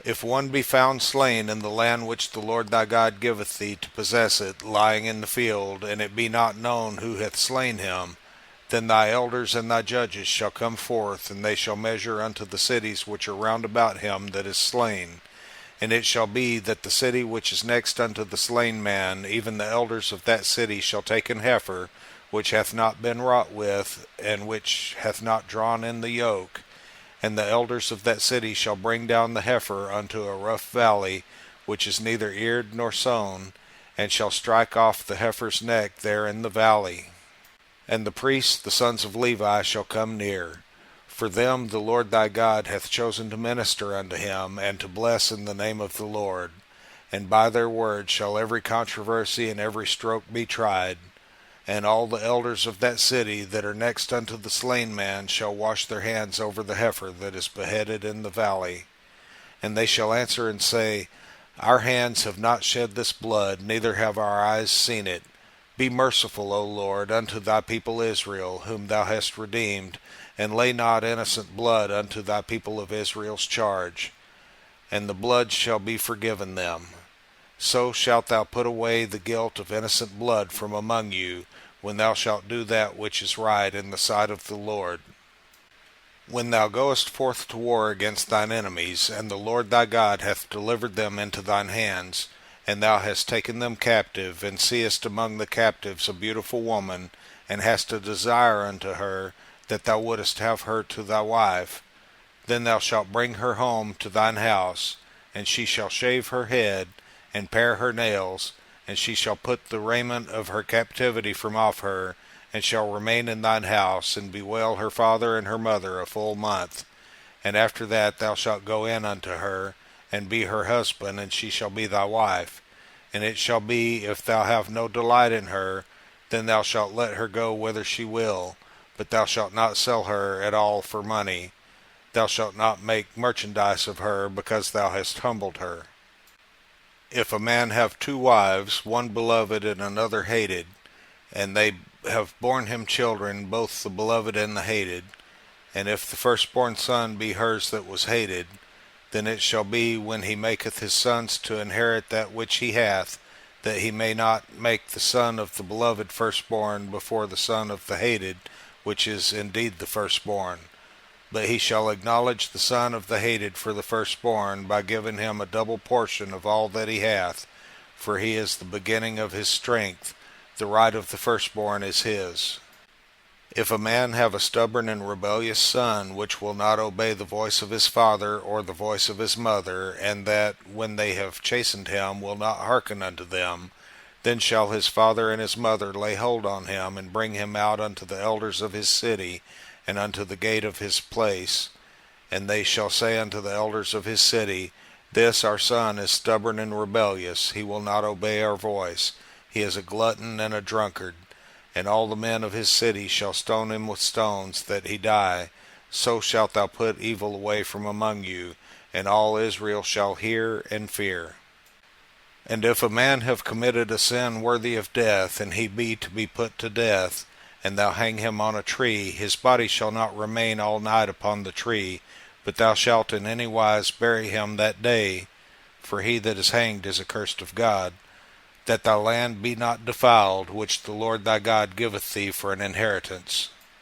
If one be found slain in the land which the Lord thy God giveth thee to possess it, lying in the field, and it be not known who hath slain him, then thy elders and thy judges shall come forth, and they shall measure unto the cities which are round about him that is slain. And it shall be that the city which is next unto the slain man, even the elders of that city shall take an heifer, which hath not been wrought with, and which hath not drawn in the yoke, and the elders of that city shall bring down the heifer unto a rough valley, which is neither eared nor sown, and shall strike off the heifer's neck there in the valley. And the priests, the sons of Levi, shall come near. For them the Lord thy God hath chosen to minister unto him, and to bless in the name of the Lord. And by their word shall every controversy and every stroke be tried. And all the elders of that city that are next unto the slain man shall wash their hands over the heifer that is beheaded in the valley. And they shall answer and say, Our hands have not shed this blood, neither have our eyes seen it. Be merciful, O Lord, unto thy people Israel, whom thou hast redeemed, and lay not innocent blood unto thy people of Israel's charge. And the blood shall be forgiven them. So shalt thou put away the guilt of innocent blood from among you, when thou shalt do that which is right in the sight of the Lord. When thou goest forth to war against thine enemies, and the Lord thy God hath delivered them into thine hands, and thou hast taken them captive, and seest among the captives a beautiful woman, and hast a desire unto her, that thou wouldest have her to thy wife, then thou shalt bring her home to thine house, and she shall shave her head, and pare her nails, and she shall put the raiment of her captivity from off her, and shall remain in thine house, and bewail her father and her mother a full month. And after that thou shalt go in unto her, and be her husband, and she shall be thy wife. And it shall be, if thou have no delight in her, then thou shalt let her go whither she will, but thou shalt not sell her at all for money. Thou shalt not make merchandise of her, because thou hast humbled her. If a man have two wives, one beloved and another hated, and they have borne him children, both the beloved and the hated, and if the firstborn son be hers that was hated, then it shall be, when he maketh his sons to inherit that which he hath, that he may not make the son of the beloved firstborn before the son of the hated, which is indeed the firstborn. But he shall acknowledge the son of the hated for the firstborn, by giving him a double portion of all that he hath, for he is the beginning of his strength. The right of the firstborn is his. If a man have a stubborn and rebellious son, which will not obey the voice of his father or the voice of his mother, and that, when they have chastened him, will not hearken unto them, then shall his father and his mother lay hold on him, and bring him out unto the elders of his city, and unto the gate of his place. And they shall say unto the elders of his city, This our son is stubborn and rebellious, he will not obey our voice, he is a glutton and a drunkard. And all the men of his city shall stone him with stones, that he die. So shalt thou put evil away from among you, and all Israel shall hear and fear. And if a man have committed a sin worthy of death, and he be to be put to death, and thou hang him on a tree, his body shall not remain all night upon the tree, but thou shalt in any wise bury him that day, for he that is hanged is accursed of God, that thy land be not defiled, which the Lord thy God giveth thee for an inheritance.